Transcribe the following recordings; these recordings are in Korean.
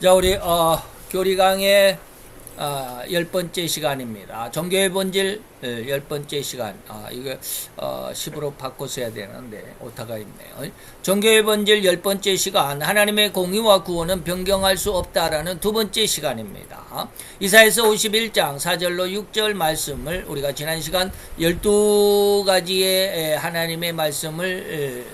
자, 우리 교리 강의 10번째 시간입니다. 종교의 본질 10번째 시간. 이거 10으로 바꿔서 해야 되는데 오타가 있네요. 종교의 본질 10번째 시간. 하나님의 공의와 구원은 변경할 수 없다라는 두 번째 시간입니다. 이사야서 51장 4절로 6절 말씀을 우리가 지난 시간 12가지의 하나님의 말씀을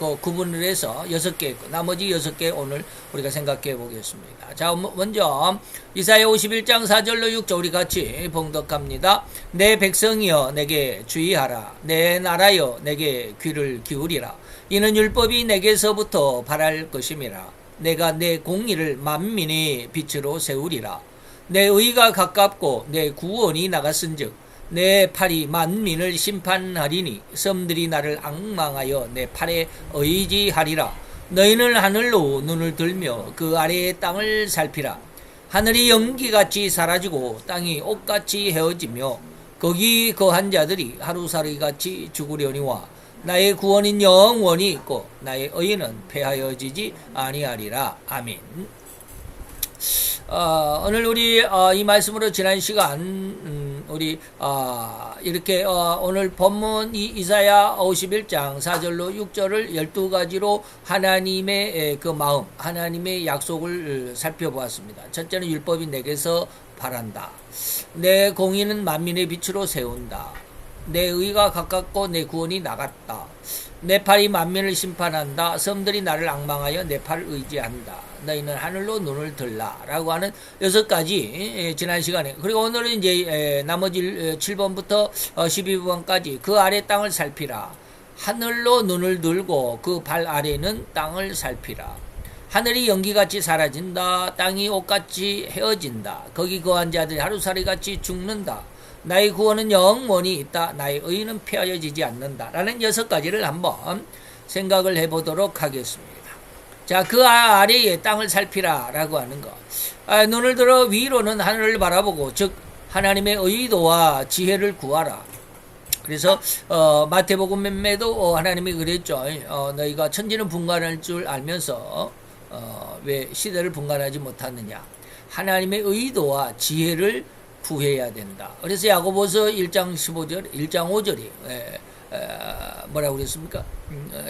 구분을 해서 6개 있고 나머지 6개 오늘 우리가 생각해 보겠습니다. 자, 먼저 이사야 51장 4절로 6절 우리 같이 봉독합니다. 내 백성이여 내게 주의하라. 내 나라여 내게 귀를 기울이라. 이는 율법이 내게서부터 발할 것임이라. 내가 내 공의를 만민의 빛으로 세우리라. 내 의가 가깝고 내 구원이 나갔은즉 내 팔이 만민을 심판하리니 섬들이 나를 앙망하여 내 팔에 의지하리라. 너희는 하늘로 눈을 들며 그 아래의 땅을 살피라. 하늘이 연기같이 사라지고 땅이 옷같이 헤어지며 거기 거한 자들이 하루살이같이 죽으려니와 나의 구원인 영원히 있고 나의 의는 패하여지지 아니하리라. 아멘. 오늘 우리 이 말씀으로 지난 시간 우리 이렇게 오늘 본문 이사야 51장 4절로 6절을 12가지로 하나님의 그 마음, 하나님의 약속을 살펴보았습니다. 첫째는 율법이 내게서 바란다. 내 공의는 만민의 빛으로 세운다. 내 의가 가깝고 내 구원이 나갔다. 내 팔이 만민을 심판한다. 섬들이 나를 앙망하여 내 팔을 의지한다. 너희는 하늘로 눈을 들라 라고 하는 6가지 지난 시간에, 그리고 오늘은 이제 나머지 7번부터 12번까지 그 아래 땅을 살피라. 하늘로 눈을 들고 그 발 아래는 땅을 살피라. 하늘이 연기같이 사라진다. 땅이 옷같이 헤어진다. 거기 거한 자들이 하루살이같이 죽는다. 나의 구원은 영원히 있다. 나의 의는 폐하여지지 않는다. 라는 6가지를 한번 생각을 해보도록 하겠습니다. 자, 그 아래에 땅을 살피라 라고 하는 것. 눈을 들어 위로는 하늘을 바라보고, 즉 하나님의 의도와 지혜를 구하라. 그래서 마태복음에도 하나님이 그랬죠. 너희가 천지는 분간할 줄 알면서 왜 시대를 분간하지 못하느냐. 하나님의 의도와 지혜를 구해야 된다. 그래서 야고보서 1장 15절, 1장 5절이 뭐라고 그랬습니까?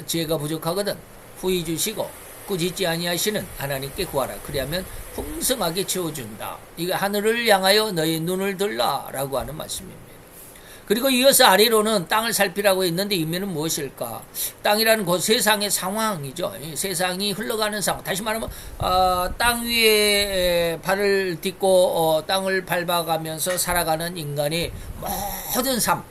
지혜가 부족하거든 후히 주시고 꾸짖지 아니하시는 하나님께 구하라. 그리하면 풍성하게 채워준다. 이거 하늘을 향하여 너희 눈을 들라 라고 하는 말씀입니다. 그리고 이어서 아래로는 땅을 살피라고 했는데 의미는 무엇일까? 땅이라는 그 세상의 상황이죠. 세상이 흘러가는 상황. 다시 말하면 땅 위에 발을 딛고 땅을 밟아가면서 살아가는 인간의 모든 삶.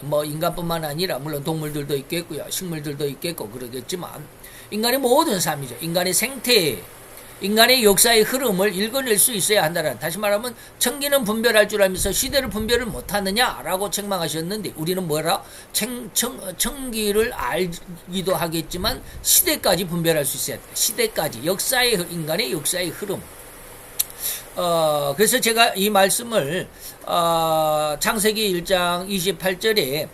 뭐 인간뿐만 아니라 물론 동물들도 있겠고요. 식물들도 있겠고 그러겠지만 인간의 모든 삶이죠. 인간의 생태, 인간의 역사의 흐름을 읽어낼 수 있어야 한다는, 다시 말하면 청기는 분별할 줄 알면서 시대를 분별을 못하느냐라고 책망하셨는데 우리는 뭐라? 청기를 알기도 하겠지만 시대까지 분별할 수 있어야 돼. 시대까지, 인간의 역사의 흐름. 그래서 제가 이 말씀을 창세기 1장 28절에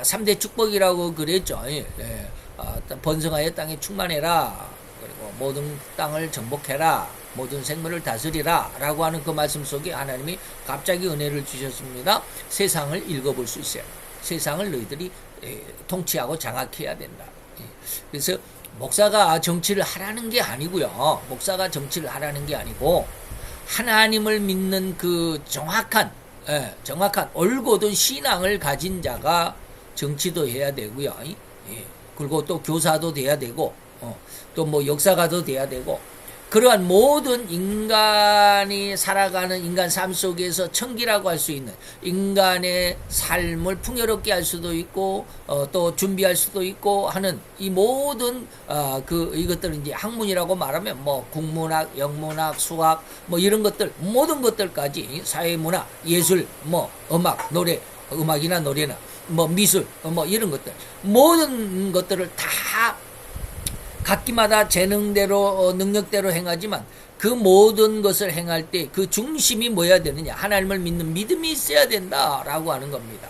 3대 축복이라고 그랬죠. 번성하여 땅에 충만해라. 그리고 모든 땅을 정복해라. 모든 생물을 다스리라. 라고 하는 그 말씀 속에 하나님이 갑자기 은혜를 주셨습니다. 세상을 읽어볼 수 있어요. 세상을 너희들이 통치하고 장악해야 된다. 그래서 목사가 정치를 하라는 게 아니고요. 목사가 정치를 하라는 게 아니고 하나님을 믿는 그 정확한 올곧은 신앙을 가진 자가 정치도 해야 되고요. 그리고 또 교사도 돼야 되고 또 뭐 역사가도 돼야 되고, 그러한 모든 인간이 살아가는 인간 삶 속에서 청기라고 할 수 있는 인간의 삶을 풍요롭게 할 수도 있고 또 준비할 수도 있고 하는 이 모든 이것들은 이제 학문이라고 말하면 뭐 국문학, 영문학, 수학 뭐 이런 것들, 모든 것들까지 사회문화, 예술, 뭐 음악, 노래, 음악이나 노래나 뭐 미술, 뭐 이런 것들, 모든 것들을 다 각기마다 재능대로 능력대로 행하지만 그 모든 것을 행할 때 그 중심이 뭐여야 되느냐? 하나님을 믿는 믿음이 있어야 된다라고 하는 겁니다.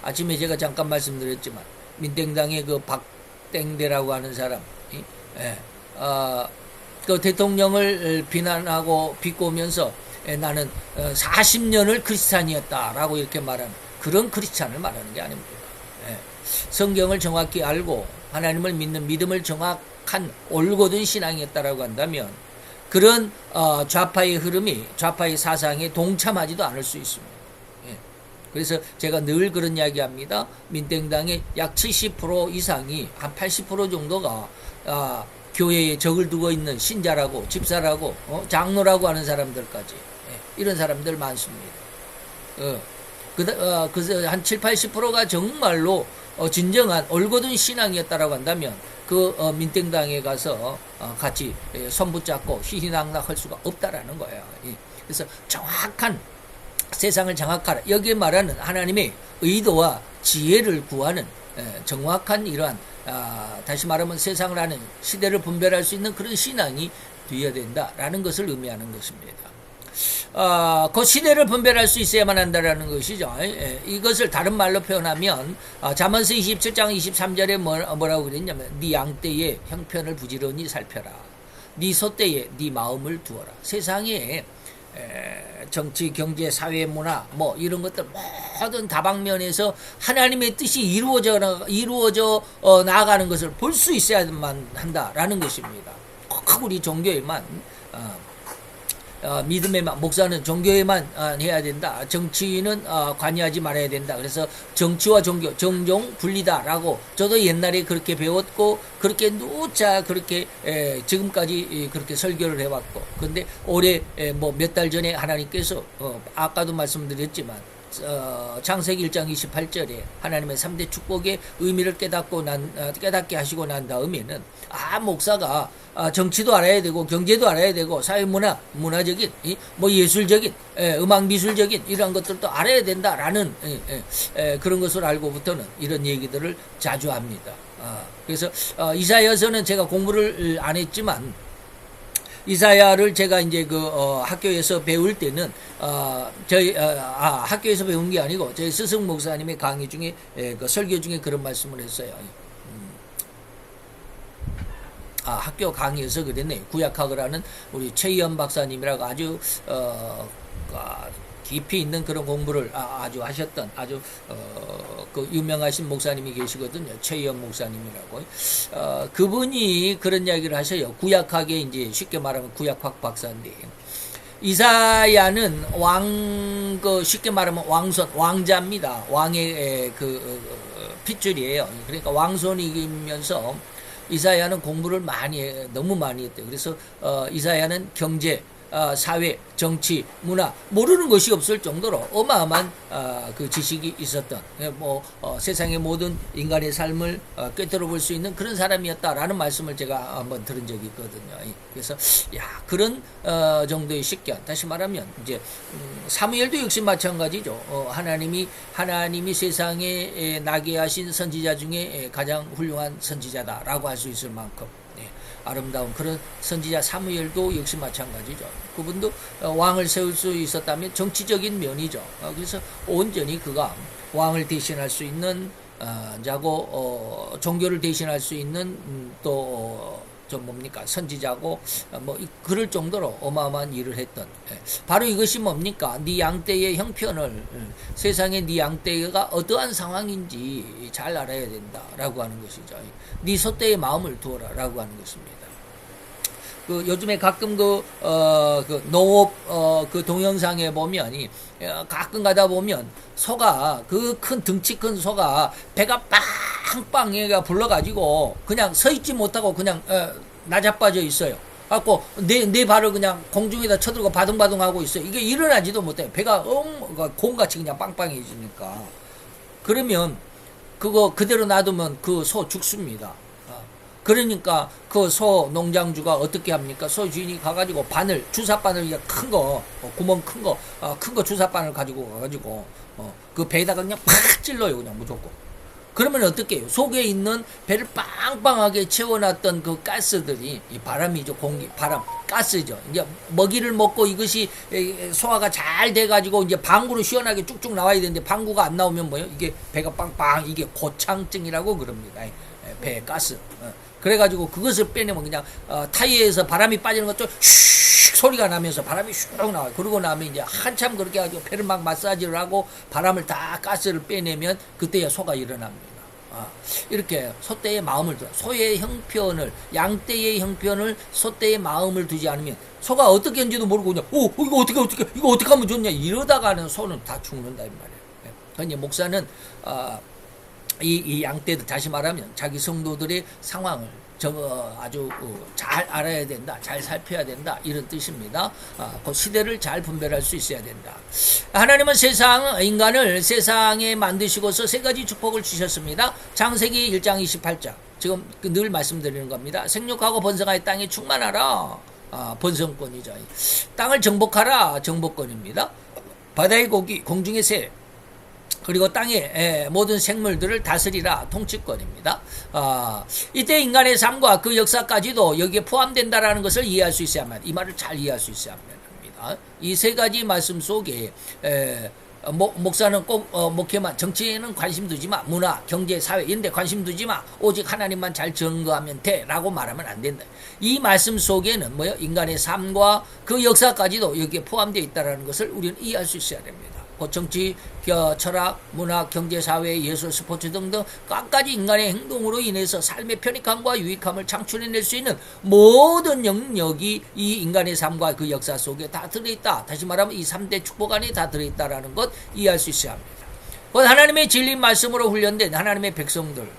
아침에 제가 잠깐 말씀드렸지만 민땡당의 그 박땡대라고 하는 사람, 그 대통령을 비난하고 비꼬면서 나는 40년을 크리스찬이었다라고 이렇게 말하는 그런 크리스찬을 말하는 게 아닙니다. 예. 성경을 정확히 알고 하나님을 믿는 믿음을 정확한 올곧은 신앙이었다라고 한다면 그런 좌파의 흐름이 좌파의 사상에 동참하지도 않을 수 있습니다. 예. 그래서 제가 늘 그런 이야기합니다. 민땡당의 약 70% 이상이 한 80% 정도가 교회에 적을 두고 있는 신자라고 집사라고 장로라고 하는 사람들까지 이런 사람들 많습니다. 한 7, 80%가 정말로 진정한 올곧은 신앙이었다라고 한다면 민땡당에 가서 같이 손 붙잡고 희희낙낙할 수가 없다라는 거예요. 그래서 정확한 세상을 장악하라. 여기에 말하는 하나님의 의도와 지혜를 구하는 정확한 이러한 다시 말하면 세상을 아는 시대를 분별할 수 있는 그런 신앙이 되어야 된다라는 것을 의미하는 것입니다. 그 시대를 분별할 수 있어야만 한다라는 것이죠. 이것을 다른 말로 표현하면 잠언서 27장 23절에 뭐라고 그랬냐면 네 양떼의 형편을 부지런히 살펴라. 네 소떼에 네 마음을 두어라. 세상에 정치, 경제, 사회, 문화 뭐 이런 것들 모든 다방면에서 하나님의 뜻이 이루어져 나아가는 것을 볼 수 있어야만 한다라는 것입니다. 꼭 우리 종교에만 믿음에만 목사는 종교에만 해야 된다. 정치인은 관여하지 말아야 된다. 그래서 정치와 종교 정종 분리다라고 저도 옛날에 그렇게 배웠고 그렇게 누차 그렇게 지금까지 그렇게 설교를 해왔고 근데 올해 뭐 몇 달 전에 하나님께서 아까도 말씀드렸지만 창세기 1장 28절에 하나님의 3대 축복의 의미를 깨닫게 하시고 난 다음에는 목사가 정치도 알아야 되고 경제도 알아야 되고 사회 문화적인 뭐 예술적인 음악 미술적인 이런 것들도 알아야 된다라는 그런 것을 알고부터는 이런 얘기들을 자주 합니다. 그래서 이사야서는 제가 공부를 안 했지만 이사야를 제가 이제 학교에서 배울 때는 학교에서 배운 게 아니고 저희 스승 목사님의 강의 중에 그 설교 중에 그런 말씀을 했어요. 학교 강의에서 그랬네요. 구약학을 우리 최희연 박사님이라고 아주 깊이 있는 그런 공부를 아주 하셨던 아주 그 유명하신 목사님이 계시거든요. 최희연 목사님이라고. 그분이 그런 이야기를 하셔요. 구약학에 이제 쉽게 말하면 구약학 박사인데 이사야는 쉽게 말하면 왕자입니다. 왕의 핏줄이에요. 그러니까 왕손이면서 이사야는 공부를 너무 많이 했대요. 그래서 이사야는 경제, 사회, 정치, 문화 모르는 것이 없을 정도로 어마어마한 그 지식이 있었던 세상의 모든 인간의 삶을 꿰뚫어 볼 수 있는 그런 사람이었다라는 말씀을 제가 한번 들은 적이 있거든요. 그래서 그런 정도의 식견. 다시 말하면 이제 사무엘도 역시 마찬가지죠. 하나님이 세상에 나게 하신 선지자 중에 가장 훌륭한 선지자다라고 할 수 있을 만큼 아름다운 그런 선지자 사무엘도 역시 마찬가지죠. 그분도 왕을 세울 수 있었다면 정치적인 면이죠. 그래서 온전히 그가 왕을 대신할 수 있는 자고 종교를 대신할 수 있는 또 선지자고 그럴 정도로 어마어마한 일을 했던 바로 이것이 뭡니까? 네 양떼의 형편을 세상에 네 양떼가 어떠한 상황인지 잘 알아야 된다라고 하는 것이죠. 네 소떼의 마음을 두어라라고 하는 것입니다. 요즘에 가끔 농업 동영상에 보면 가끔 가다 보면 소가 덩치 큰 소가 배가 빵빵 불러가지고 그냥 서 있지 못하고 그냥 나자빠져 있어요. 갖고 내 발을 그냥 공중에다 쳐들고 바둥바둥 하고 있어요. 이게 일어나지도 못해요. 배가 곰같이 그냥 빵빵해지니까. 그러면 그거 그대로 놔두면 그 소 죽습니다. 그러니까 그 소 농장주가 어떻게 합니까? 소 주인이 가가지고 주사바늘 큰 거, 구멍 큰 거 주사바늘 가지고 그 배에다가 그냥 팍 찔러요. 그냥 무조건. 그러면 어떻게 해요? 속에 있는 배를 빵빵하게 채워놨던 그 가스들이, 이 바람이죠. 바람, 가스죠. 이제 먹이를 먹고 이것이 소화가 잘 돼가지고 이제 방구로 시원하게 쭉쭉 나와야 되는데 방구가 안 나오면 뭐예요? 이게 배가 빵빵, 이게 고창증이라고 그럽니다. 배 가스. 그래가지고 그것을 빼내면 그냥 타이어에서 바람이 빠지는 것도 슉 소리가 나면서 바람이 슉 나와요. 그러고 나면 이제 한참 그렇게 해가지고 배를 막 마사지를 하고 바람을 다 가스를 빼내면 그때야 소가 일어납니다. 이렇게 소떼의 마음을 소의 형편을 양떼의 형편을 소떼의 마음을 두지 않으면 소가 어떻게 했는지도 모르고 그냥 이거 어떻게 하면 좋냐 이러다가는 소는 다 죽는다 이 말이에요. 그러니까 목사는 이 양떼들 다시 말하면 자기 성도들의 상황을 아주 잘 알아야 된다, 잘 살펴야 된다 이런 뜻입니다. 그 시대를 잘 분별할 수 있어야 된다. 하나님은 인간을 세상에 만드시고서 세 가지 축복을 주셨습니다. 창세기 1장 28장 지금 늘 말씀드리는 겁니다. 생육하고 번성하여 땅에 충만하라. 번성권이죠. 땅을 정복하라. 정복권입니다. 바다의 고기, 공중의 새 그리고 땅의 모든 생물들을 다스리라 통치권입니다. 이때 인간의 삶과 그 역사까지도 여기에 포함된다라는 것을 이해할 수 있어야만 이 말을 잘 이해할 수 있어야 합니다. 이 세 가지 말씀 속에 목사는 꼭 목회만 정치에는 관심 두지 마. 문화, 경제, 사회 이런 데 관심 두지 마. 오직 하나님만 잘 증거하면 돼 라고 말하면 안 된다. 이 말씀 속에는 인간의 삶과 그 역사까지도 여기에 포함되어 있다는 것을 우리는 이해할 수 있어야 됩니다. 정치, 철학, 문화, 경제, 사회, 예술, 스포츠 등등 갖가지 인간의 행동으로 인해서 삶의 편익함과 유익함을 창출해낼 수 있는 모든 영역이 이 인간의 삶과 그 역사 속에 다 들어있다. 다시 말하면 이 3대 축복 안에 다 들어있다는 것 이해할 수 있어야 합니다. 하나님의 진리 말씀으로 훈련된 하나님의 백성들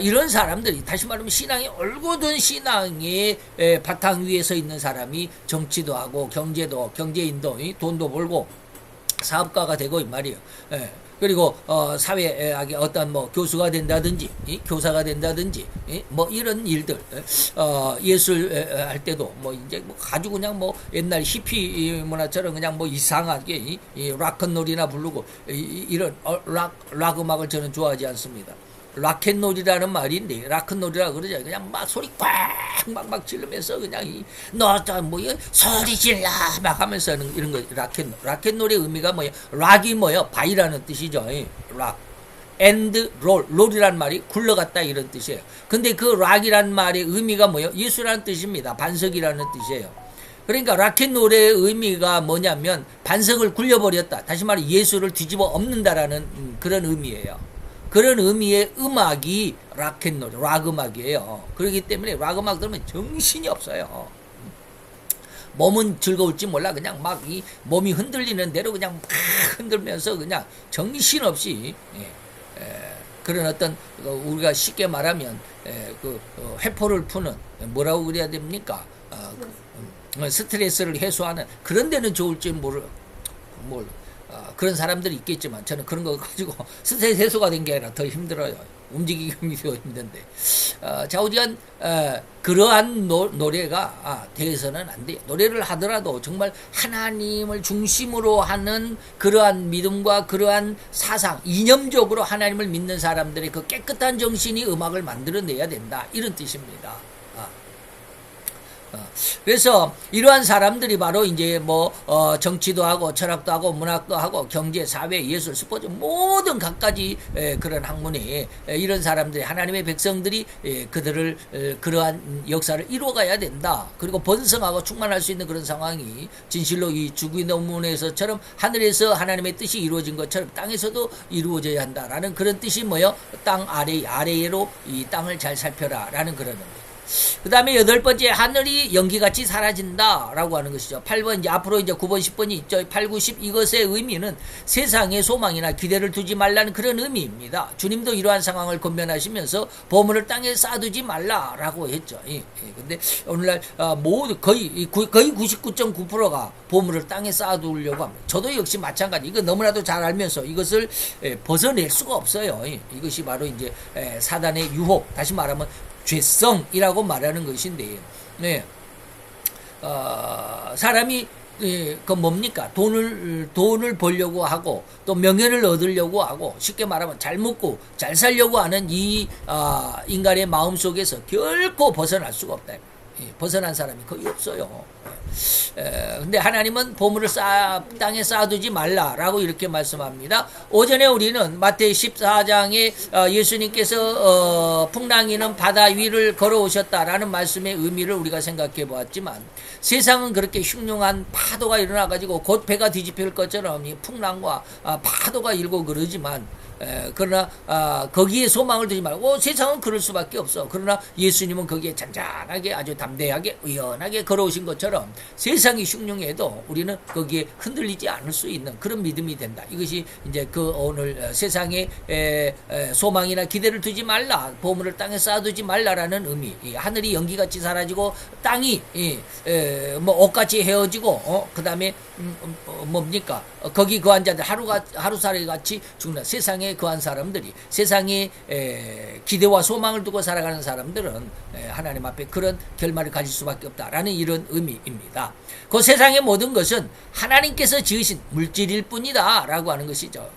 이런 사람들이 다시 말하면 신앙이 얼고든 신앙의 바탕 위에 서 있는 사람이 정치도 하고 경제인도 돈도 벌고 사업가가 되고 이 말이에요. 그리고 사회에 어떤 교수가 된다든지 교사가 된다든지 이런 일들 예술 할 때도 이제 가지고 그냥 옛날 히피 문화처럼 그냥 이상하게 락큰롤이나 부르고 이런 락 음악을 저는 좋아하지 않습니다. 락앤롤이라는 말인데 락큰롤이라 그러죠. 그냥 막 소리 꽉막 지르면서 그냥 소리 질러 막 하면서 이런 거 락앤롤. 락앤롤의 의미가 락이 바이라는 뜻이죠. 락. 앤드 롤. 롤이란 말이 굴러갔다 이런 뜻이에요. 근데 그 락이란 말의 의미가 예수라는 뜻입니다. 반석이라는 뜻이에요. 그러니까 락앤롤의 의미가 뭐냐면 반석을 굴려버렸다. 다시 말해 예수를 뒤집어 엎는다라는 그런 의미예요. 그런 의미의 음악이 락앤롤, 락 음악이에요. 그렇기 때문에 락 음악 들으면 정신이 없어요. 몸은 즐거울지 몰라 그냥 이 몸이 흔들리는 대로 그냥 막 흔들면서 그냥 정신없이 그런 어떤 우리가 쉽게 말하면 회포를 푸는 뭐라고 그래야 됩니까? 스트레스를 해소하는 그런 데는 좋을지 그런 사람들이 있겠지만 저는 그런 거 가지고 스트레스 해소가 된 게 아니라 더 힘들어요. 움직이기 더 힘든데 좌우지간 그러한 노래가 돼서는 안 돼요. 노래를 하더라도 정말 하나님을 중심으로 하는 그러한 믿음과 그러한 사상 이념적으로 하나님을 믿는 사람들의 그 깨끗한 정신이 음악을 만들어내야 된다 이런 뜻입니다. 그래서 이러한 사람들이 바로 이제 정치도 하고 철학도 하고 문학도 하고 경제, 사회, 예술, 스포츠 모든 갖가지 그런 학문에 이런 사람들이 하나님의 백성들이 그들을 그러한 역사를 이루어가야 된다. 그리고 번성하고 충만할 수 있는 그런 상황이 진실로 이 주기도문에서처럼 하늘에서 하나님의 뜻이 이루어진 것처럼 땅에서도 이루어져야 한다라는 그런 뜻이 땅 아래로 이 땅을 잘 살펴라라는 그런 겁니다. 그 다음에 8번째 하늘이 연기같이 사라진다라고 하는 것이죠. 8번 이제 앞으로 이제 9번 10번이 있죠. 8, 9, 10 이것의 의미는 세상에 소망이나 기대를 두지 말라는 그런 의미입니다. 주님도 이러한 상황을 권면하시면서 보물을 땅에 쌓아두지 말라라고 했죠. 근데 오늘날 거의 99.9%가 보물을 땅에 쌓아두려고 합니다. 저도 역시 마찬가지. 이거 너무나도 잘 알면서 이것을 벗어낼 수가 없어요. 이것이 바로 이제 사단의 유혹, 다시 말하면 죄성이라고 말하는 것인데, 사람이 뭡니까? 돈을 벌려고 하고 또 명예를 얻으려고 하고 쉽게 말하면 잘 먹고 잘 살려고 하는 이 인간의 마음 속에서 결코 벗어날 수가 없다. 벗어난 사람이 거의 없어요. 근데 하나님은 보물을 땅에 쌓아두지 말라라고 이렇게 말씀합니다. 오전에 우리는 마태의 14장에 예수님께서 풍랑이는 바다 위를 걸어오셨다라는 말씀의 의미를 우리가 생각해 보았지만, 세상은 그렇게 흉흉한 파도가 일어나가지고 곧 배가 뒤집힐 것처럼 이 풍랑과 파도가 일고 그러지만, 그러나 거기에 소망을 두지 말고, 세상은 그럴 수밖에 없어. 그러나 예수님은 거기에 잔잔하게 아주 담대하게 의연하게 걸어오신 것처럼 세상이 흉흉해도 우리는 거기에 흔들리지 않을 수 있는 그런 믿음이 된다. 이것이 이제 그 오늘 세상에 소망이나 기대를 두지 말라, 보물을 땅에 쌓아두지 말라라는 의미. 하늘이 연기같이 사라지고 땅이 뭐 옷같이 헤어지고 그 다음에 뭡니까, 거기 거한 자들 하루살이 같이 죽는, 세상에 거한 사람들이, 세상에 기대와 소망을 두고 살아가는 사람들은 하나님 앞에 그런 결말을 가질 수밖에 없다라는 이런 의미입니다. 그 세상의 모든 것은 하나님께서 지으신 물질일 뿐이다 라고 하는 것이죠.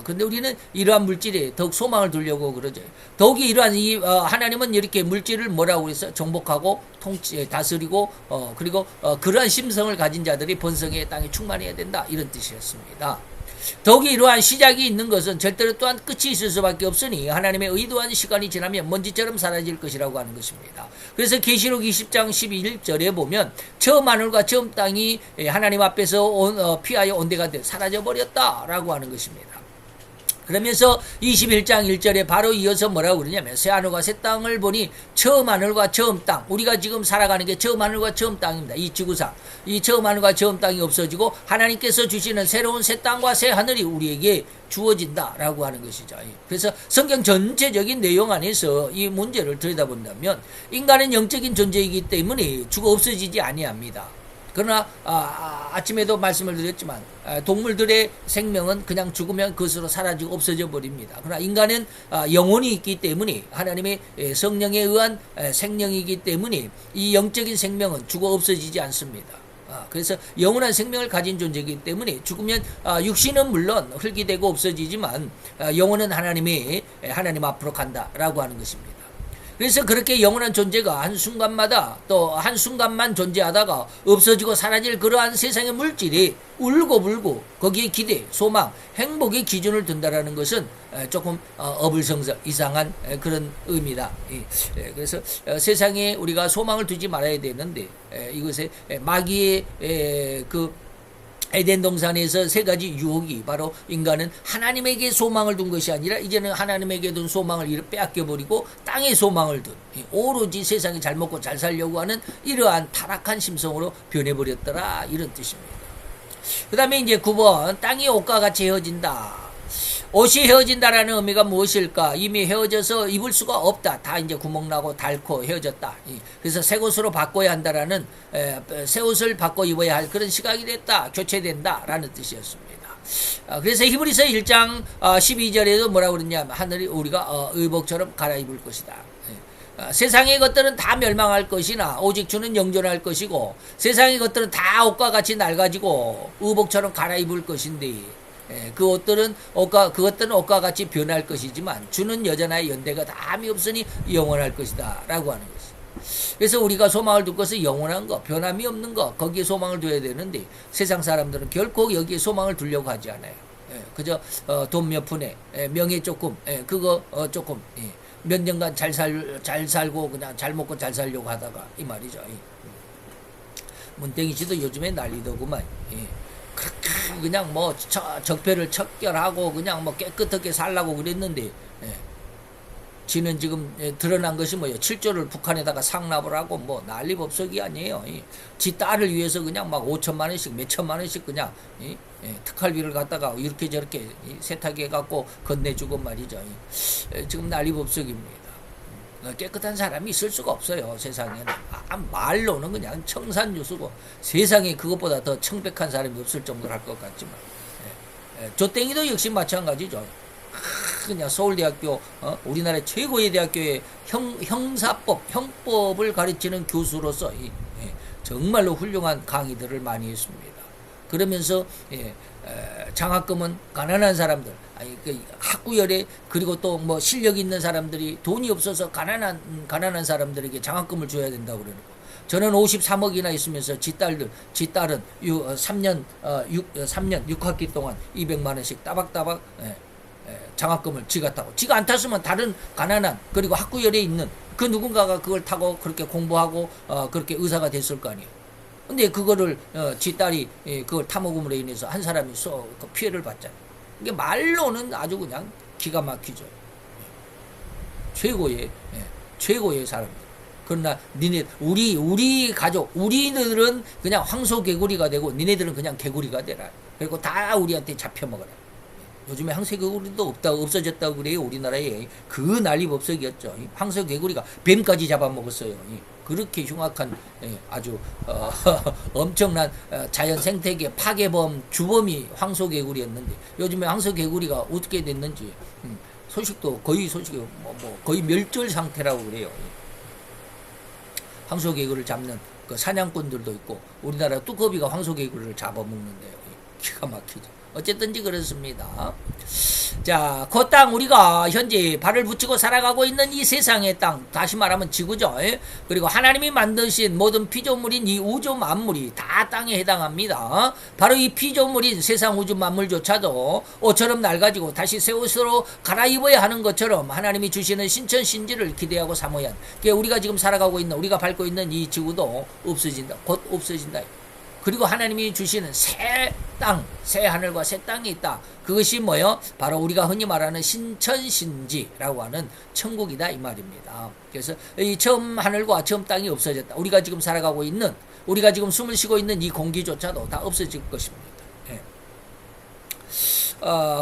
근데 우리는 이러한 물질에 더욱 소망을 두려고 그러죠. 더욱이 이러한 하나님은 이렇게 물질을 뭐라고 해서 정복하고 다스리고 그리고 그러한 심성을 가진 자들이 번성의 땅에 충만해야 된다, 이런 뜻이었습니다. 더욱이 이러한 시작이 있는 것은 절대로 또한 끝이 있을 수밖에 없으니 하나님의 의도한 시간이 지나면 먼지처럼 사라질 것이라고 하는 것입니다. 그래서 계시록 20장 11절에 보면 처음 하늘과 처음 땅이 하나님 앞에서 피하여 온데가 돼 사라져버렸다라고 하는 것입니다. 그러면서 21장 1절에 바로 이어서 뭐라고 그러냐면, 새 하늘과 새 땅을 보니 처음 하늘과 처음 땅, 우리가 지금 살아가는 게 처음 하늘과 처음 땅입니다. 이 지구상 이 처음 하늘과 처음 땅이 없어지고 하나님께서 주시는 새로운 새 땅과 새 하늘이 우리에게 주어진다라고 하는 것이죠. 그래서 성경 전체적인 내용 안에서 이 문제를 들여다본다면 인간은 영적인 존재이기 때문에 죽어 없어지지 아니합니다. 그러나 아침에도 말씀을 드렸지만 동물들의 생명은 그냥 죽으면 그것으로 사라지고 없어져 버립니다. 그러나 인간은 영혼이 있기 때문에, 하나님의 성령에 의한 생명이기 때문에 이 영적인 생명은 죽어 없어지지 않습니다. 그래서 영원한 생명을 가진 존재이기 때문에 죽으면 육신은 물론 흙이 되고 없어지지만 영혼은 하나님 앞으로 간다라고 하는 것입니다. 그래서 그렇게 영원한 존재가 한순간마다 또 한순간만 존재하다가 없어지고 사라질 그러한 세상의 물질이 울고불고 거기에 기대, 소망, 행복의 기준을 둔다라는 것은 조금 어불성설, 이상한 그런 의미다. 그래서 세상에 우리가 소망을 두지 말아야 되는데, 이것에 마귀의 그 에덴 동산에서 세 가지 유혹이, 바로 인간은 하나님에게 소망을 둔 것이 아니라 이제는 하나님에게 둔 소망을 빼앗겨버리고 땅에 소망을 둔, 오로지 세상에 잘 먹고 잘 살려고 하는 이러한 타락한 심성으로 변해버렸더라, 이런 뜻입니다. 그 다음에 이제 9번, 땅이 옷과 같이 헤어진다. 옷이 헤어진다라는 의미가 무엇일까? 이미 헤어져서 입을 수가 없다. 다 이제 구멍나고 닳고 헤어졌다. 그래서 새 옷으로 바꿔야 한다라는, 새 옷을 바꿔 입어야 할 그런 시각이 됐다. 교체된다라는 뜻이었습니다. 그래서 히브리서 1장 12절에도 뭐라고 그러냐면, 하늘이 우리가 의복처럼 갈아입을 것이다. 세상의 것들은 다 멸망할 것이나 오직 주는 영존할 것이고, 세상의 것들은 다 옷과 같이 낡아지고 의복처럼 갈아입을 것인데, 그것들은 옷과 같이 변할 것이지만 주는 여전하여 연대가 다함이 없으니 영원할 것이다 라고 하는 것이. 그래서 우리가 소망을 둘 것은 영원한 것, 변함이 없는 것, 거기에 소망을 둬야 되는데, 세상 사람들은 결코 여기에 소망을 두려고 하지 않아요. 그저 돈 몇 푼에 명예 조금, 그거 조금, 몇 년간 잘 살고 그냥 잘 먹고 잘 살려고 하다가, 이 말이죠. 문땡이 씨도 요즘에 난리더구만. 그렇게 그냥 뭐 적폐를 척결하고 그냥 뭐 깨끗하게 살라고 그랬는데, 지는 지금 드러난 것이 뭐예요? 7조를 북한에다가 상납을 하고 뭐 난리법석이 아니에요. 지 딸을 위해서 그냥 막 5천만 원씩 몇천만 원씩 그냥 특활비를 갖다가 이렇게 저렇게 세탁해 갖고 건네주고 말이죠. 지금 난리법석입니다. 깨끗한 사람이 있을 수가 없어요, 세상에는. 말로는 그냥 청산유수고 세상에 그것보다 더 청백한 사람이 없을 정도로 할 것 같지만, 조땡이도 역시 마찬가지죠. 그냥 서울대학교, 우리나라 최고의 대학교의 형법을 가르치는 교수로서 정말로 훌륭한 강의들을 많이 했습니다. 그러면서 장학금은 가난한 사람들, 학구열에, 그리고 또 뭐 실력 있는 사람들이 돈이 없어서 가난한 사람들에게 장학금을 줘야 된다고 그러는 거. 저는 53억이나 있으면서 지 딸은 3년 6학기 동안 200만 원씩 따박따박 장학금을 지가 타고, 지가 안 탔으면 다른 가난한 그리고 학구열에 있는 그 누군가가 그걸 타고 그렇게 공부하고 그렇게 의사가 됐을 거 아니에요. 근데 그거를 지 딸이 그걸 타먹음으로 인해서 한 사람이 그 피해를 받잖아요. 이게 말로는 아주 그냥 기가 막히죠. 최고의 사람들. 그러나 우리 가족, 우리들은 그냥 황소개구리가 되고 니네들은 그냥 개구리가 되라. 그리고 다 우리한테 잡혀먹어라. 요즘에 황소개구리도 없어졌다고 그래요. 우리나라에 그 난리법석이었죠. 황소개구리가 뱀까지 잡아먹었어요. 그렇게 흉악한 아주 엄청난 자연 생태계 파괴범 주범이 황소개구리였는데, 요즘에 황소개구리가 어떻게 됐는지 소식도 거의 거의 멸절 상태라고 그래요. 황소개구리를 잡는 그 사냥꾼들도 있고, 우리나라 뚜꺼비가 황소개구리를 잡아먹는데요. 기가 막히죠. 어쨌든지 그렇습니다. 자, 그 땅, 우리가 현재 발을 붙이고 살아가고 있는 이 세상의 땅, 다시 말하면 지구죠. 그리고 하나님이 만드신 모든 피조물인 이 우주 만물이 다 땅에 해당합니다. 바로 이 피조물인 세상 우주 만물조차도 옷처럼 낡아지고 다시 새 옷으로 갈아입어야 하는 것처럼 하나님이 주시는 신천신지를 기대하고 사모한, 우리가 지금 살아가고 있는, 우리가 밟고 있는 이 지구도 없어진다. 곧 없어진다. 그리고 하나님이 주시는 새 땅, 새 하늘과 새 땅이 있다. 그것이 뭐요? 바로 우리가 흔히 말하는 신천신지라고 하는 천국이다, 이 말입니다. 그래서 이 처음 하늘과 처음 땅이 없어졌다. 우리가 지금 살아가고 있는, 우리가 지금 숨을 쉬고 있는 이 공기조차도 다 없어질 것입니다.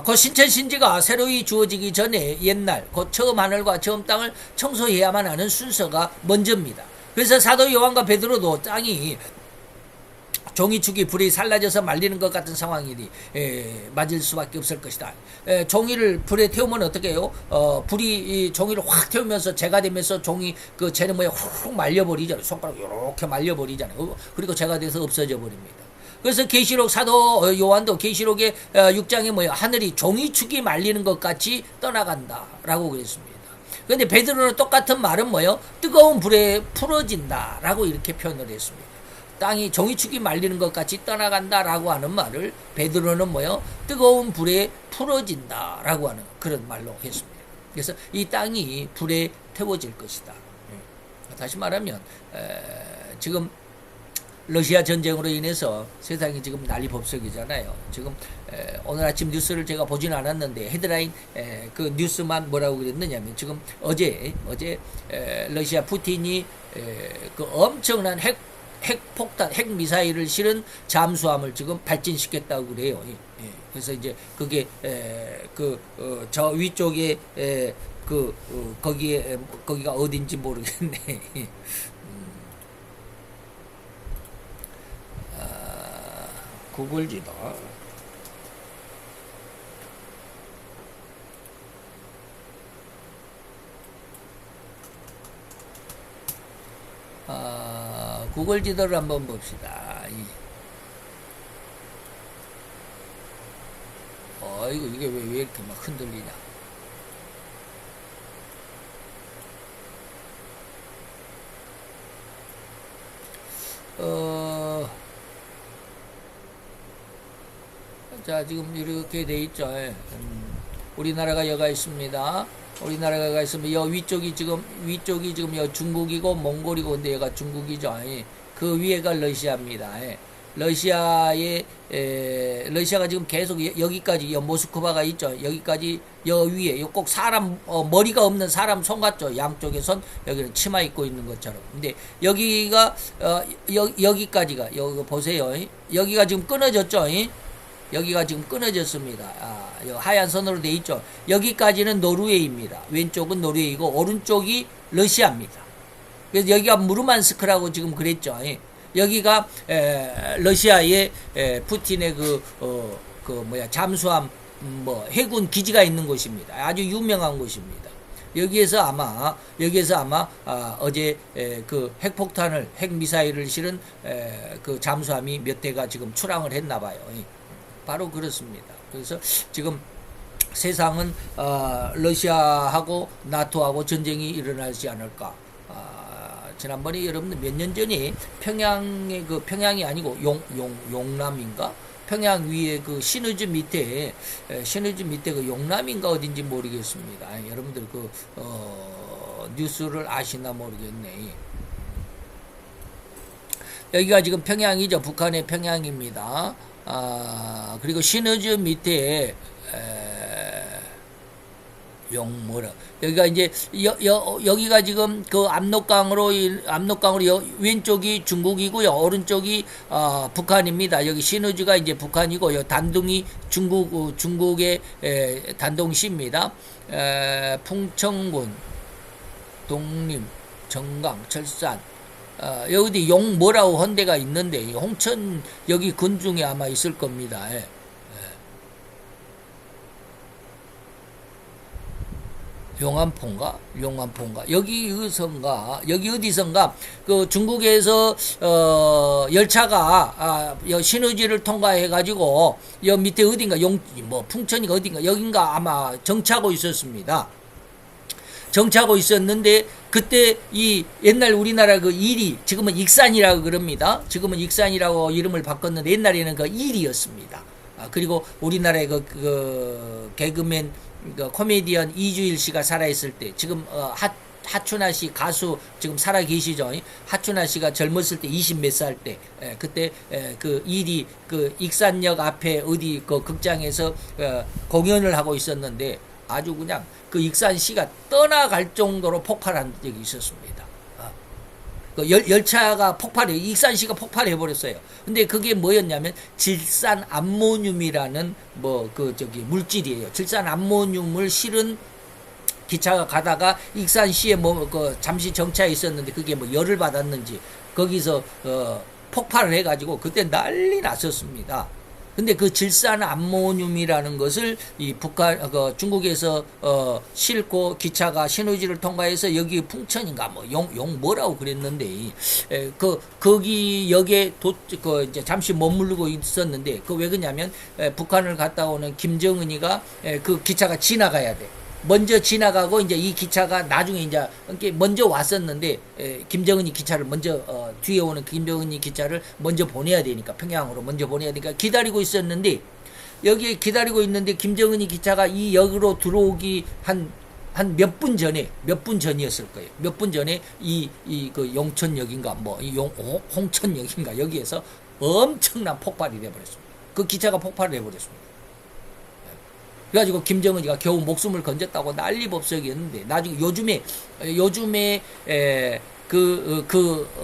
그 신천신지가 새로이 주어지기 전에 옛날 곧 처음 하늘과 처음 땅을 청소해야만 하는 순서가 먼저입니다. 그래서 사도 요한과 베드로도 땅이 종이축이 불이 살라져서 말리는 것 같은 상황이니 맞을 수밖에 없을 것이다. 종이를 불에 태우면 어떻게 해요? 불이 이 종이를 확 태우면서 재가 되면서 종이 그 재는 모양 훅 말려버리잖아요. 손가락 이렇게 말려버리잖아요. 그리고 재가 돼서 없어져 버립니다. 그래서 계시록 사도 요한도 계시록의 6장에 뭐예요? 하늘이 종이축이 말리는 것 같이 떠나간다라고 그랬습니다. 그런데 베드로는 똑같은 말은 뭐예요? 뜨거운 불에 풀어진다라고 이렇게 표현을 했습니다. 땅이 종이축이 말리는 것 같이 떠나간다라고 하는 말을 베드로는 뭐요? 뜨거운 불에 풀어진다라고 하는 그런 말로 했습니다. 그래서 이 땅이 불에 태워질 것이다. 다시 말하면 지금 러시아 전쟁으로 인해서 세상이 지금 난리법석이잖아요. 지금 오늘 아침 뉴스를 제가 보진 않았는데 헤드라인 그 뉴스만 뭐라고 그랬느냐면, 지금 어제 러시아 푸틴이 그 엄청난 핵폭탄, 핵미사일을 실은 잠수함을 지금 발진시켰다고 그래요. 그래서 이제 그게 저 위쪽에 거기가 어딘지 모르겠네. 구글 지도. 구글 지도를 한번 봅시다. 이게 왜 이렇게 막 흔들리냐. 자, 지금 이렇게 돼 있죠. 우리나라가 여가 있습니다. 우리나라가 있으면 여 위쪽이 지금 여 중국이고 몽골이고, 근데 여가 중국이죠. 그 위에가 러시아입니다. 러시아가 지금 계속 여기까지 모스크바가 있죠. 여기까지 여 위에 꼭 사람 머리가 없는 사람 손 같죠. 양쪽에 손, 여기는 치마 입고 있는 것처럼. 근데 여기가 여기까지가 여기 보세요. 여기가 지금 끊어졌죠. 여기가 지금 끊어졌습니다. 하얀 선으로 돼 있죠. 여기까지는 노르웨이입니다. 왼쪽은 노르웨이고 오른쪽이 러시아입니다. 그래서 여기가 무르만스크라고 지금 그랬죠. 여기가 러시아의 푸틴의 잠수함 해군 기지가 있는 곳입니다. 아주 유명한 곳입니다. 여기에서 아마 어제 그 핵미사일을 실은 그 잠수함이 몇 대가 지금 출항을 했나 봐요. 바로 그렇습니다. 그래서 지금 세상은 러시아하고 나토하고 전쟁이 일어나지 않을까. 지난번에 여러분들 몇 년 전에 평양의 그 평양이 아니고 용남인가? 평양 위에 그 시너즈 밑에 그 용남인가 어딘지 모르겠습니다. 여러분들 그 뉴스를 아시나 모르겠네. 여기가 지금 평양이죠. 북한의 평양입니다. 그리고 시너즈 밑에 여기가 이제 여기가 지금 그 압록강으로 왼쪽이 중국이고요. 오른쪽이 북한입니다. 여기 시너즈가 이제 북한이고요. 단둥이 중국의 단동시입니다. 풍천군, 독림, 정강, 철산. 여기 뭐라고 헌 데가 있는데 홍천 여기 근중에 아마 있을 겁니다. 용안포인가 여기 어디선가 그 중국에서 열차가 신의지를 통과해 가지고 여 밑에 어딘가 풍천이가 어딘가 여긴가 아마 정차하고 있었습니다. 정차하고 있었는데 그때 이 옛날 우리나라 그 일이 지금은 익산이라고 그럽니다. 지금은 익산이라고 이름을 바꿨는데 옛날에는 그 일이었습니다. 그리고 우리나라의 그 개그맨 그 코미디언 이주일 씨가 살아있을 때 지금 하춘아 씨 가수 지금 살아 계시죠? 하춘아 씨가 젊었을 때 20 몇 살 때 그때 그 일이 그 익산역 앞에 어디 그 극장에서 공연을 하고 있었는데 아주 그냥 그 익산시가 떠나갈 정도로 폭발한 적이 있었습니다. 그 열차가 익산시가 폭발해 버렸어요. 근데 그게 뭐였냐면 질산 암모늄이라는 물질이에요. 질산 암모늄을 실은 기차가 가다가 익산시에 잠시 정차해 있었는데 그게 열을 받았는지 거기서 폭발을 해가지고 그때 난리 났었습니다. 근데 그 질산 암모늄이라는 것을 이 중국에서 싣고 기차가 신의지를 통과해서 여기 풍천인가 뭐라고 그랬는데 거기 역에 이제 잠시 머무르고 있었는데 왜 그러냐면 북한을 갔다 오는 김정은이가 그 기차가 지나가야 돼. 먼저 지나가고 이제 이 기차가 나중에 이제 먼저 왔었는데 김정은이 기차를 먼저 뒤에 오는 김정은이 기차를 먼저 보내야 되니까 평양으로 먼저 보내야 되니까 기다리고 있었는데 여기에 기다리고 있는데 김정은이 기차가 이 역으로 들어오기 한 몇 분 전이었을 거예요. 몇 분 전에 그 용천역인가 홍천역인가 여기에서 엄청난 폭발이 돼버렸습니다. 그 기차가 폭발을 해버렸습니다. 그래가지고 김정은이가 겨우 목숨을 건졌다고 난리법석이었는데 나중에 요즘에 그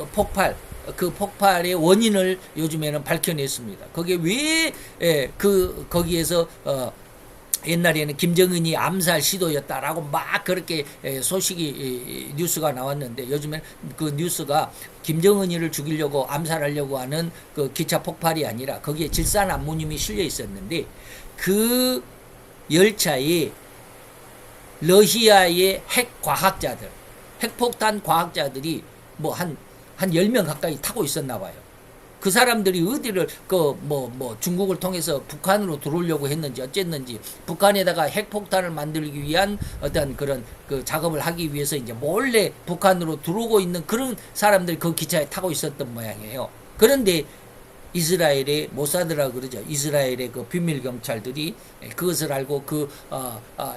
폭발의 원인을 요즘에는 밝혀냈습니다. 그게 왜 거기에서 옛날에는 김정은이 암살 시도였다라고 막 그렇게 소식이 뉴스가 나왔는데 요즘에는 그 뉴스가 김정은이를 죽이려고 암살하려고 하는 그 기차 폭발이 아니라 거기에 질산 암모늄이 실려 있었는데 그 열차에 러시아의 핵폭탄 과학자들이 한 10명 가까이 타고 있었나 봐요. 그 사람들이 어디를 중국을 통해서 북한으로 들어오려고 했는지 어쨌는지 북한에다가 핵폭탄을 만들기 위한 어떤 그런 그 작업을 하기 위해서 이제 몰래 북한으로 들어오고 있는 그런 사람들이 그 기차에 타고 있었던 모양이에요. 그런데 이스라엘의 모사드라고 그러죠. 이스라엘의 그 비밀 경찰들이 그것을 알고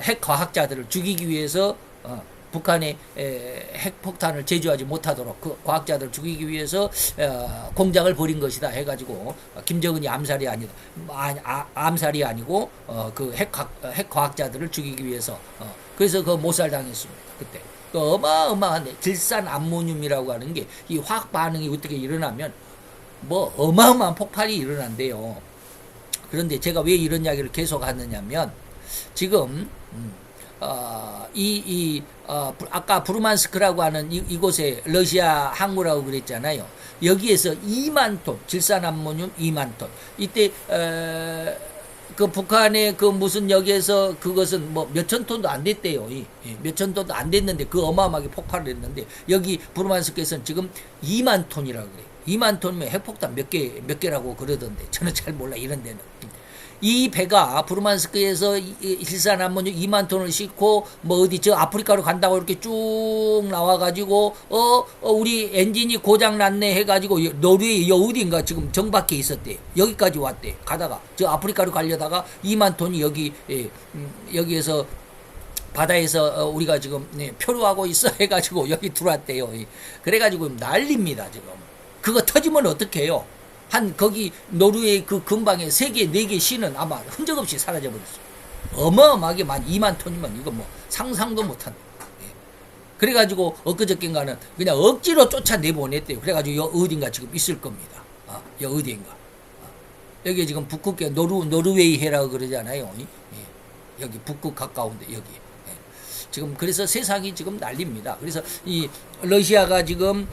핵 과학자들을 죽이기 위해서 북한의 핵폭탄을 제조하지 못하도록 그 과학자들을 죽이기 위해서 공작을 벌인 것이다 해가지고 김정은이 암살이 아니고 그 핵 과학자들을 죽이기 위해서 그래서 그 몰살당했습니다. 그때 어마어마한데 질산 암모늄이라고 하는 게 이 화학 반응이 어떻게 일어나면 어마어마한 폭발이 일어난대요. 그런데 제가 왜 이런 이야기를 계속 하느냐면 지금 아까 부르만스크라고 하는 이곳에 러시아 항구라고 그랬잖아요. 여기에서 2만 톤 질산 암모늄 2만 톤. 이때 그 북한의 그 무슨 역에서 그것은 몇천 톤도 안 됐대요. 몇천 톤도 안 됐는데 그 어마어마하게 폭발을 했는데 여기 부르만스크에서는 지금 2만 톤이라고 그래요. 2만 톤이면 핵폭탄 몇 개라고 그러던데 저는 잘 몰라 이런 데는. 이 배가 부르만스크에서 일산암모늄 2만 톤을 싣고 뭐 어디 저 아프리카로 간다고 이렇게 쭉 나와가지고 우리 엔진이 고장 났네 해가지고 노르웨이 어디인가 지금 정박해 있었대. 여기까지 왔대. 가다가 저 아프리카로 가려다가 2만 톤이 여기에서 바다에서 우리가 지금 표류하고 있어 해가지고 여기 들어왔대요. 그래가지고 난립니다 지금. 그거 터지면 어떡해요? 거기 노르웨이 그 근방에 3개, 4개 시는 아마 흔적 없이 사라져버렸어요. 어마어마하게 2만 톤이면 이거 뭐 상상도 못한. 그래가지고 엊그저께인가는 그냥 억지로 쫓아내보냈대요. 그래가지고 여 어딘가 지금 있을 겁니다. 여 어딘가. 여기 지금 북극계 노르웨이 해라고 그러잖아요. 여기 북극 가까운데 여기. 지금 그래서 세상이 지금 난립니다. 그래서 이 러시아가 지금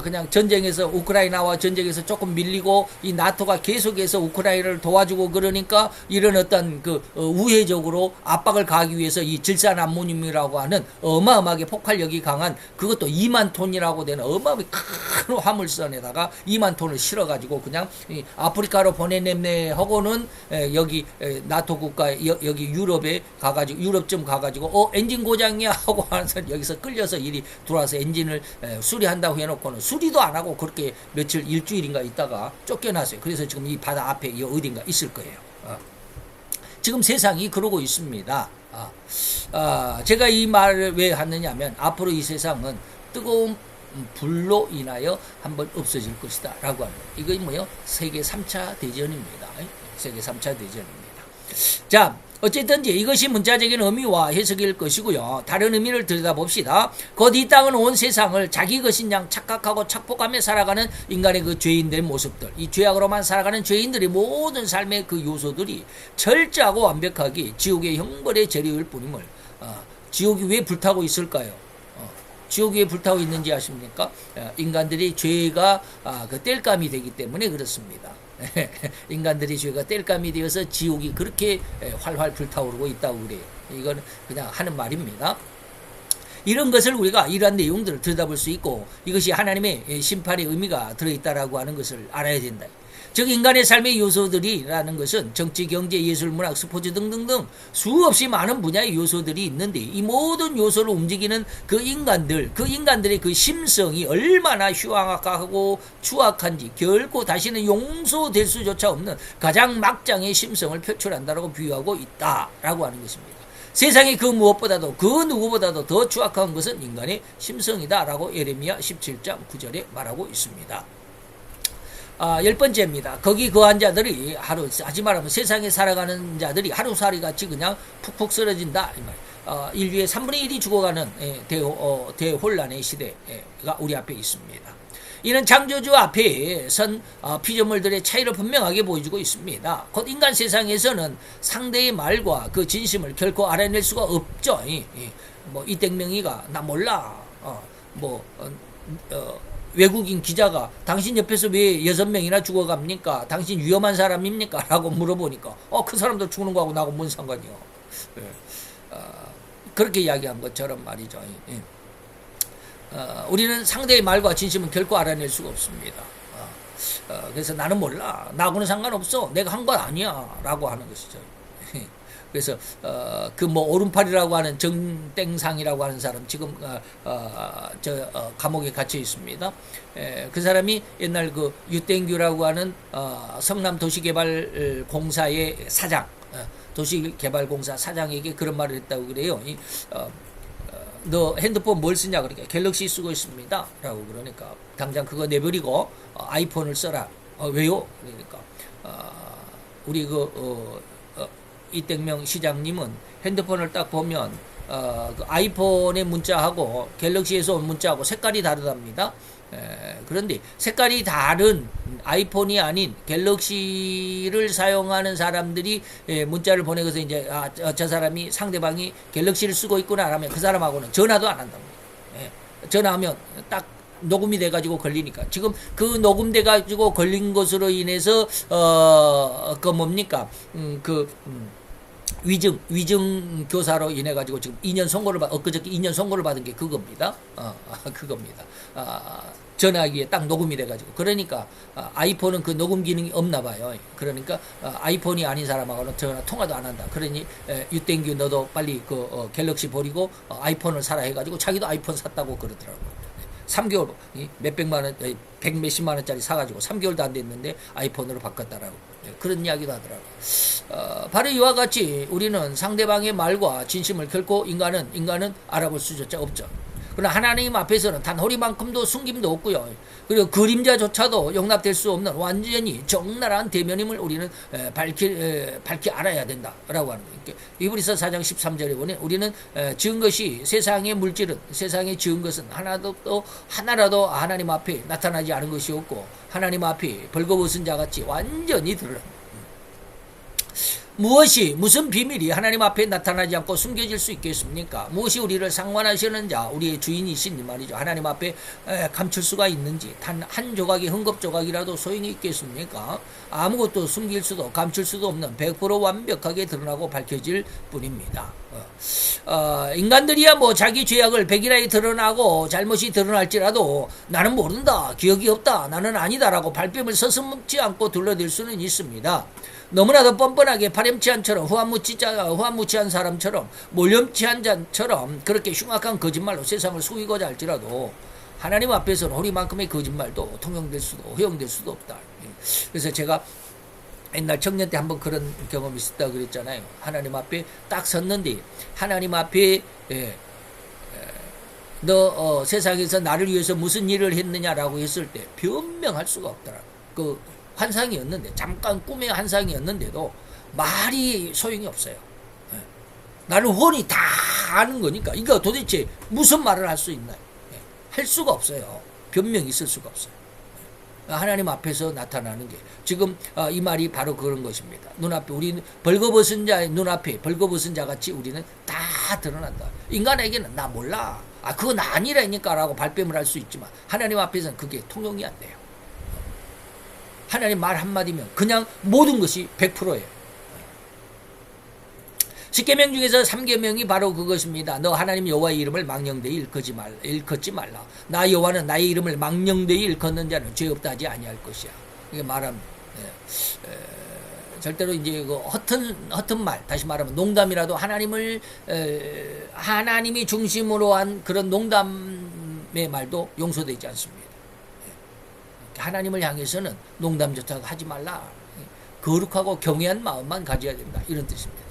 그냥 전쟁에서 우크라이나와 전쟁에서 조금 밀리고 이 나토가 계속해서 우크라이나를 도와주고 그러니까 이런 어떤 그 우회적으로 압박을 가하기 위해서 이 질산암모늄이라고 하는 어마어마하게 폭발력이 강한 그것도 2만 톤이라고 되는 어마어마하게 큰 화물선에다가 2만 톤을 실어가지고 그냥 아프리카로 보내냈네 하고는 여기 나토 국가 여기 유럽에 가가지고 유럽쯤 가가지고 엔진 고장이야 하고 하면서 여기서 끌려서 일이 들어와서 엔진을 수리한다고 해놓고는 수리도 안 하고 그렇게 며칠 일주일인가 있다가 쫓겨났어요. 그래서 지금 이 바다 앞에 어딘가 있을 거예요. 지금 세상이 그러고 있습니다. 제가 이 말을 왜 하느냐면 앞으로 이 세상은 뜨거운 불로 인하여 한번 없어질 것이다 라고 합니다. 이거 뭐요? 세계 3차 대전입니다. 세계 3차 대전입니다. 자, 어쨌든지 이것이 문자적인 의미와 해석일 것이고요. 다른 의미를 들여다봅시다. 곧 이 땅은 온 세상을 자기 것인 양 착각하고 착복하며 살아가는 인간의 그 죄인된 모습들, 이 죄악으로만 살아가는 죄인들의 모든 삶의 그 요소들이 철저하고 완벽하게 지옥의 형벌의 재료일 뿐임을 지옥이 왜 불타고 있을까요? 지옥이 왜 불타고 있는지 아십니까? 인간들이 죄가 그 땔감이 되기 때문에 그렇습니다. 인간들이 죄가 땔감이 되어서 지옥이 그렇게 활활 불타오르고 있다고 그래요. 이건 그냥 하는 말입니다. 이런 것을 우리가 이러한 내용들을 들여다볼 수 있고 이것이 하나님의 심판의 의미가 들어있다라고 하는 것을 알아야 된다. 즉 인간의 삶의 요소들이라는 것은 정치, 경제, 예술, 문학, 스포츠 등등등 수없이 많은 분야의 요소들이 있는데 이 모든 요소를 움직이는 그 인간들의 그 심성이 얼마나 흉악하고 추악한지 결코 다시는 용서될 수조차 없는 가장 막장의 심성을 표출한다라고 비유하고 있다라고 하는 것입니다. 세상에 그 무엇보다도 그 누구보다도 더 추악한 것은 인간의 심성이다라고 예레미야 17장 9절에 말하고 있습니다. 10번째입니다. 거기 거한 자들이 하지 말하면 세상에 살아가는 자들이 하루살이 같이 그냥 푹푹 쓰러진다. 인류의 3분의 1이 죽어가는 대혼란의 시대가 우리 앞에 있습니다. 이는 창조주 앞에 선 피조물들의 차이를 분명하게 보여주고 있습니다. 곧 인간 세상에서는 상대의 말과 그 진심을 결코 알아낼 수가 없죠. 이땡명이가 나 몰라. 외국인 기자가 당신 옆에서 왜 6명이나 죽어갑니까? 당신 위험한 사람입니까? 라고 물어보니까 그 사람들 죽는 거하고 나하고 뭔 상관이요. 그렇게 이야기한 것처럼 말이죠. 우리는 상대의 말과 진심은 결코 알아낼 수가 없습니다. 그래서 나는 몰라. 나하고는 상관없어. 내가 한 건 아니야. 라고 하는 것이죠. 그래서 오른팔이라고 하는 정땡상이라고 하는 사람 지금 감옥에 갇혀 있습니다. 그 사람이 옛날 그 유땡규라고 하는 성남 도시개발공사의 사장, 도시개발공사 사장에게 그런 말을 했다고 그래요. 너 핸드폰 뭘 쓰냐 그러니까 갤럭시 쓰고 있습니다. 라고 그러니까 당장 그거 내버리고 아이폰을 써라. 왜요? 그러니까 우리 이땡명 시장님은 핸드폰을 딱 보면 그 아이폰의 문자하고 갤럭시에서 온 문자하고 색깔이 다르답니다. 그런데 색깔이 다른 아이폰이 아닌 갤럭시를 사용하는 사람들이 문자를 보내고서 이제 저 사람이 상대방이 갤럭시를 쓰고 있구나 하면 그 사람하고는 전화도 안 한답니다. 전화하면 딱 녹음이 돼가지고 걸리니까 지금 그 녹음돼가지고 걸린 것으로 인해서 위증 교사로 인해 가지고 지금 2년 선고를 엊그저께 2년 선고를 받은 게 그겁니다. 그겁니다. 전화기에 딱 녹음이 돼가지고. 그러니까 아이폰은 그 녹음 기능이 없나 봐요. 그러니까 아이폰이 아닌 사람하고는 전화 통화도 안 한다. 그러니 유땡규 너도 빨리 그 갤럭시 버리고 아이폰을 사라 해가지고 자기도 아이폰 샀다고 그러더라고요. 3개월 몇백만 원, 백 몇십만 원짜리 사가지고 3개월도 안 됐는데 아이폰으로 바꿨다라고 그런 이야기도 하더라고요. 바로 이와 같이 우리는 상대방의 말과 진심을 결코 인간은 알아볼 수조차 없죠. 그러나 하나님 앞에서는 단 허리만큼도 숨김도 없고요. 그리고 그림자조차도 용납될 수 없는 완전히 적나라한 대면임을 우리는 밝히 알아야 된다라고 하는 거예요. 이브리서 4장 13절에 보니 우리는 지은 것이 세상의 물질은 세상에 지은 것은 하나라도 하나님 앞에 나타나지 않은 것이 없고 하나님 앞에 벌거벗은 자같이 완전히 드러납니다. 무슨 비밀이 하나님 앞에 나타나지 않고 숨겨질 수 있겠습니까? 무엇이 우리를 상관하시는 자, 우리의 주인이신 말이죠. 하나님 앞에 감출 수가 있는지 단 한 조각의 헝겊 조각이라도 소용이 있겠습니까? 아무것도 숨길 수도 감출 수도 없는 100% 완벽하게 드러나고 밝혀질 뿐입니다. 인간들이야 뭐 자기 죄악을 백일하게 드러나고 잘못이 드러날지라도 나는 모른다, 기억이 없다, 나는 아니다라고 발뺌을 서슴지 않고 둘러댈 수는 있습니다. 너무나도 뻔뻔하게 파렴치한처럼 후한무치한 사람처럼 몰렴치한 자처럼 그렇게 흉악한 거짓말로 세상을 속이고자 할지라도 하나님 앞에서는 허리만큼의 거짓말도 통용될 수도 허용될 수도 없다. 그래서 제가 옛날 청년 때 한번 그런 경험이 있었다고 그랬잖아요. 하나님 앞에 딱 섰는데 하나님 앞에 너 세상에서 나를 위해서 무슨 일을 했느냐라고 했을 때 변명할 수가 없더라고. 그 환상이었는데 잠깐 꿈의 환상이었는데도 말이 소용이 없어요. 나를 훤히 다 아는 거니까 이거 도대체 무슨 말을 할 수 있나요? 할 수가 없어요. 변명이 있을 수가 없어요. 하나님 앞에서 나타나는 게 지금 이 말이 바로 그런 것입니다. 눈앞에 우리는 벌거벗은 자의 눈앞에 벌거벗은 자같이 우리는 다 드러난다. 인간에게는 나 몰라. 그거 나 아니라니까 라고 발뺌을 할 수 있지만 하나님 앞에서는 그게 통용이 안 돼요. 하나님 말 한마디면 그냥 모든 것이 100%예요. 10계명 중에서 3계명이 바로 그것입니다. 너 하나님 여호와의 이름을 망령되이 일컫지 말라. 나 여호와는 나의 이름을 망령되이 일컫는 자는 죄 없다 하지 아니할 것이야. 이게 말합니다. 절대로 이제 그 허튼 말, 다시 말하면 농담이라도 하나님이 중심으로 한 그런 농담의 말도 용서되지 않습니다. 하나님을 향해서는 농담조차 하지 말라. 거룩하고 경외한 마음만 가져야 된다. 이런 뜻입니다.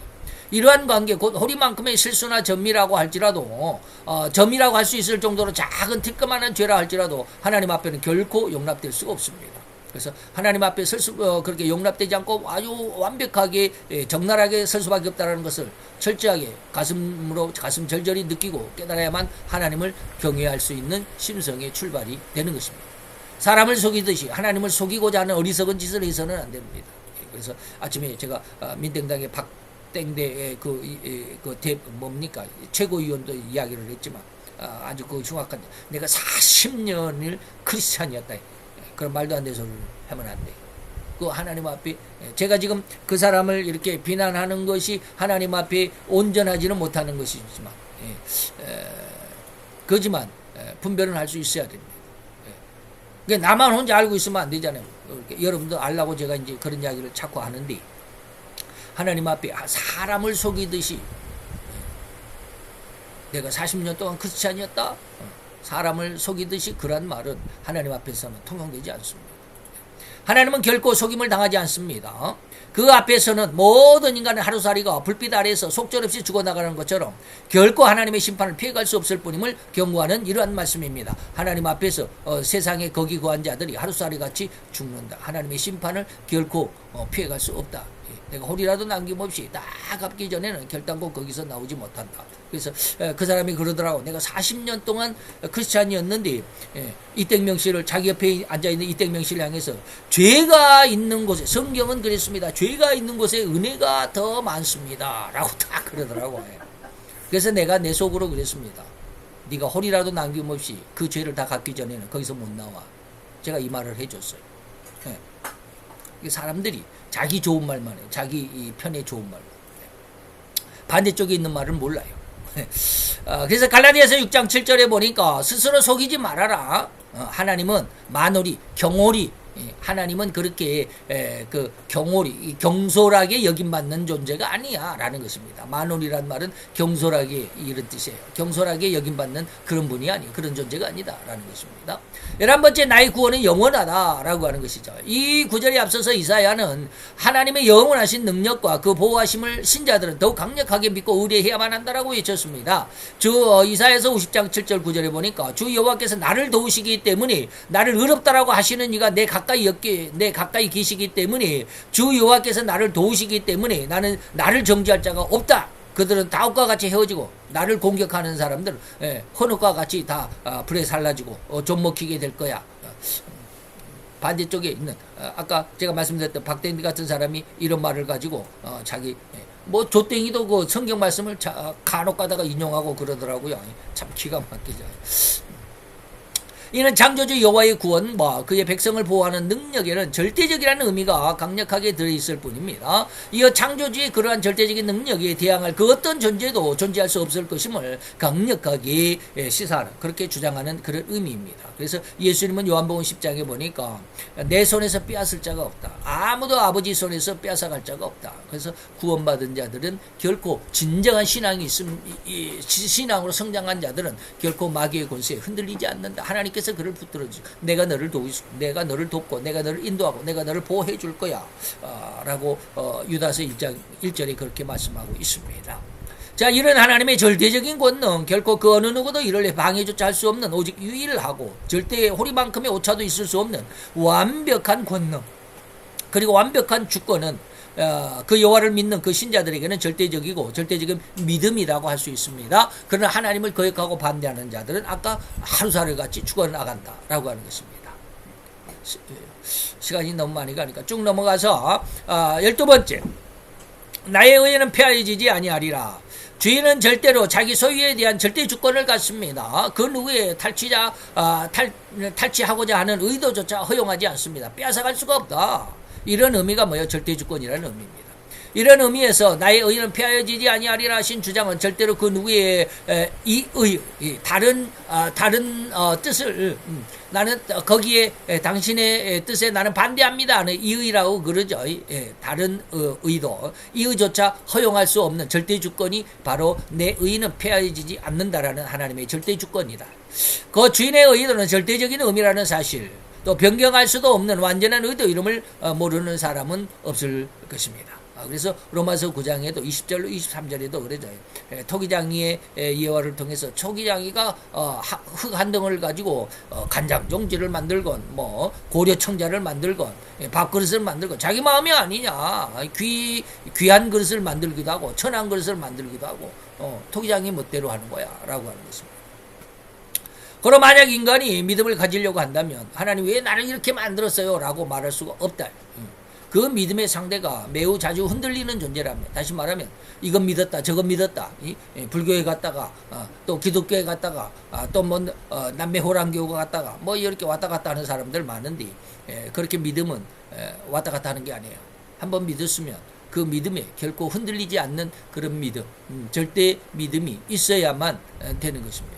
이러한 관계, 곧 허리만큼의 실수나 점이라고 할지라도 점이라고 할 수 있을 정도로 작은 티끌만한 죄라 할지라도 하나님 앞에는 결코 용납될 수가 없습니다. 그래서 하나님 앞에 그렇게 용납되지 않고 아주 완벽하게 적나라하게 설 수밖에 없다는 것을 철저하게 가슴 절절히 느끼고 깨달아야만 하나님을 경외할 수 있는 심성의 출발이 되는 것입니다. 사람을 속이듯이 하나님을 속이고자 하는 어리석은 짓을 해서는 안 됩니다. 그래서 아침에 제가 민땡당의 박땡대의 뭡니까 최고위원도 이야기를 했지만 아주 그 흉악한 내가 40년을 크리스찬이었다. 그런 말도 안 되는 소리를 하면 안 돼. 그 하나님 앞에 제가 지금 그 사람을 이렇게 비난하는 것이 하나님 앞에 온전하지는 못하는 것이지만 그지만 분별은 할 수 있어야 됩니다. 그러니까 나만 혼자 알고 있으면 안 되잖아요. 여러분도 알라고 제가 이제 그런 이야기를 자꾸 하는데 하나님 앞에 사람을 속이듯이 내가 40년 동안 크리스찬이었다. 사람을 속이듯이 그런 말은 하나님 앞에서는 통용되지 않습니다. 하나님은 결코 속임을 당하지 않습니다. 그 앞에서는 모든 인간의 하루살이가 불빛 아래에서 속절없이 죽어나가는 것처럼 결코 하나님의 심판을 피해갈 수 없을 뿐임을 경고하는 이러한 말씀입니다. 하나님 앞에서 세상에 거기 거한 자들이 하루살이같이 죽는다. 하나님의 심판을 결코 피해갈 수 없다. 내가 홀이라도 남김없이 딱 갚기 전에는 결단코 거기서 나오지 못한다. 그래서 그 사람이 그러더라고. 내가 40년 동안 크리스찬이었는데 이땡명 씨를 자기 옆에 앉아있는 이땡명 씨를 향해서 죄가 있는 곳에 성경은 그랬습니다. 죄가 있는 곳에 은혜가 더 많습니다. 라고 딱 그러더라고. 그래서 내가 내 속으로 그랬습니다. 네가 홀이라도 남김없이 그 죄를 다 갚기 전에는 거기서 못 나와. 제가 이 말을 해줬어요. 사람들이 자기 좋은 말만 해요. 자기 편의 좋은 말로. 반대쪽에 있는 말은 몰라요. 그래서 갈라디아서 6장 7절에 보니까 스스로 속이지 말아라. 하나님은 만홀히 경홀히 하나님은 그렇게 그 경홀히 경솔하게 여김받는 존재가 아니야라는 것입니다. 만홀이란 말은 경솔하게 이런 뜻이에요. 경솔하게 여김받는 그런 분이 아니 그런 존재가 아니다라는 것입니다. 11번째 나의 구원은 영원하다라고 하는 것이죠. 이 구절에 앞서서 이사야는 하나님의 영원하신 능력과 그 보호하심을 신자들은 더욱 강력하게 믿고 의뢰해야만 한다라고 외쳤습니다. 이사야서 50장 7절 9절에 보니까 주 여호와께서 나를 도우시기 때문에 나를 의롭다라고 하시는 이가 내 가까이 계시기 때문에 주 여호와께서 나를 도우시기 때문에 나를 정죄할 자가 없다. 그들은 다윗과 같이 헤어지고 나를 공격하는 사람들은 헌옷과 같이 다 불에 살라지고 좀 먹히게 될 거야. 반대쪽에 있는 아까 제가 말씀드렸던 박대미 같은 사람이 이런 말을 가지고 자기 뭐 조땡이도 그 성경 말씀을 간혹 가다가 인용하고 그러더라고요. 참 기가 막히죠. 이는 창조주 여호와의 구원, 그의 백성을 보호하는 능력에는 절대적이라는 의미가 강력하게 들어있을 뿐입니다. 이어 창조주의 그러한 절대적인 능력에 대항할 그 어떤 존재도 존재할 수 없을 것임을 강력하게 시사하는 그렇게 주장하는 그런 의미입니다. 그래서 예수님은 요한복음 10장에 보니까 내 손에서 빼앗을 자가 없다. 아무도 아버지 손에서 빼앗아갈 자가 없다. 그래서 구원받은 자들은 결코 진정한 신앙으로 성장한 자들은 결코 마귀의 권세에 흔들리지 않는다. 하나님께서 그를 붙들어주고 내가 너를 돕고 내가 너를 인도하고 내가 너를 보호해 줄 거야 라고 유다서 1장 1절에 그렇게 말씀하고 있습니다. 자, 이런 하나님의 절대적인 권능, 결코 그 어느 누구도 이를 방해조차 할 수 없는 오직 유일하고 절대 호리만큼의 오차도 있을 수 없는 완벽한 권능, 그리고 완벽한 주권은 그 여호와를 믿는 그 신자들에게는 절대적이고 절대적인 믿음이라고 할 수 있습니다. 그러나 하나님을 거역하고 반대하는 자들은 아까 하루살을 같이 죽어나간다라고 하는 것입니다. 시간이 너무 많이 가니까 쭉 넘어가서 12번째 나의 의에는 폐하여지지 아니하리라. 주인은 절대로 자기 소유에 대한 절대 주권을 갖습니다. 그 누구의 탈취하고자 하는 의도조차 허용하지 않습니다. 빼앗아갈 수가 없다. 이런 의미가 뭐예요? 절대주권이라는 의미입니다. 이런 의미에서 나의 의는 폐하여지지 아니하리라 하신 주장은 절대로 그 누구의 다른 뜻을 나는 거기에 당신의 뜻에 나는 반대합니다 하는 이의라고 그러죠. 다른 의도 이의조차 허용할 수 없는 절대주권이 바로 내 의는 폐하여지지 않는다라는 하나님의 절대주권이다. 그 주인의 의도는 절대적인 의미라는 사실, 또 변경할 수도 없는 완전한 의도 이름을 모르는 사람은 없을 것입니다. 그래서 로마서 9장에도 20절로 23절에도 그러죠. 토기장이의 예화를 통해서 토기장이가 흙 한 덩어리를 가지고 간장 종지를 만들건 고려 청자를 만들건 밥그릇을 만들건 자기 마음이 아니냐 귀한 그릇을 만들기도 하고 천한 그릇을 만들기도 하고 토기장이 멋대로 하는 거야 라고 하는 것입니다. 그럼 만약 인간이 믿음을 가지려고 한다면 하나님 왜 나를 이렇게 만들었어요? 라고 말할 수가 없다. 그 믿음의 상대가 매우 자주 흔들리는 존재라면, 다시 말하면 이건 믿었다 저건 믿었다, 불교에 갔다가 또 기독교에 갔다가 또 남매 호랑교가 갔다가 이렇게 왔다 갔다 하는 사람들 많은데 그렇게 믿음은 왔다 갔다 하는 게 아니에요. 한번 믿었으면 그 믿음에 결코 흔들리지 않는 그런 믿음, 절대 믿음이 있어야만 되는 것입니다.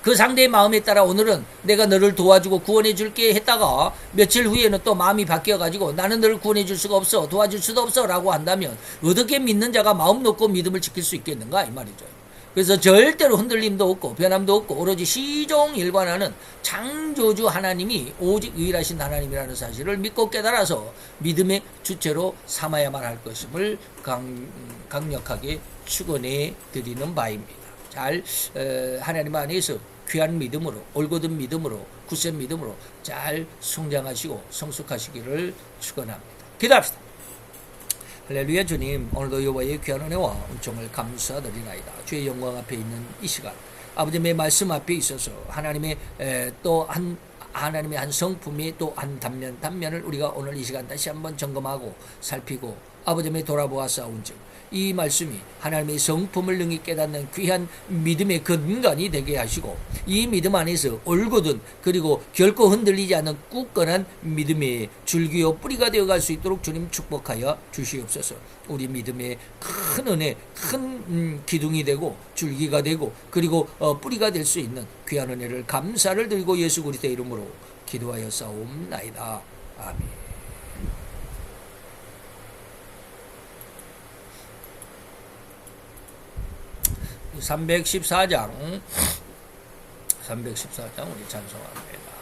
그 상대의 마음에 따라 오늘은 내가 너를 도와주고 구원해 줄게 했다가 며칠 후에는 또 마음이 바뀌어 가지고 나는 너를 구원해 줄 수가 없어, 도와줄 수도 없어 라고 한다면 어떻게 믿는 자가 마음 놓고 믿음을 지킬 수 있겠는가 이 말이죠. 그래서 절대로 흔들림도 없고 변함도 없고 오로지 시종일관하는 창조주 하나님이 오직 유일하신 하나님이라는 사실을 믿고 깨달아서 믿음의 주체로 삼아야만 할 것임을 강력하게 축원해 드리는 바입니다. 잘 하나님 안에서 귀한 믿음으로, 올곧은 믿음으로, 굳센 믿음으로 잘 성장하시고 성숙하시기를 축원합니다. 기도합시다. 할렐루야. 주님, 오늘도 여호와의 귀한 은혜와 은총을 감사드리나이다. 주의 영광 앞에 있는 이 시간, 아버지의 말씀 앞에 있어서 하나님의 하나님의 한 성품이 또 한 단면을 우리가 오늘 이 시간 다시 한번 점검하고 살피고 아버지의 돌아보아 싸운즉 이 말씀이 하나님의 성품을 능히 깨닫는 귀한 믿음의 근간이 되게 하시고 이 믿음 안에서 올곧은 그리고 결코 흔들리지 않는 굳건한 믿음의 줄기요 뿌리가 되어갈 수 있도록 주님 축복하여 주시옵소서. 우리 믿음의 큰 은혜, 큰 기둥이 되고 줄기가 되고 그리고 뿌리가 될 수 있는 귀한 은혜를 감사를 드리고 예수 그리스도의 이름으로 기도하여 싸움나이다. 아멘. 314장 우리 찬송합니다.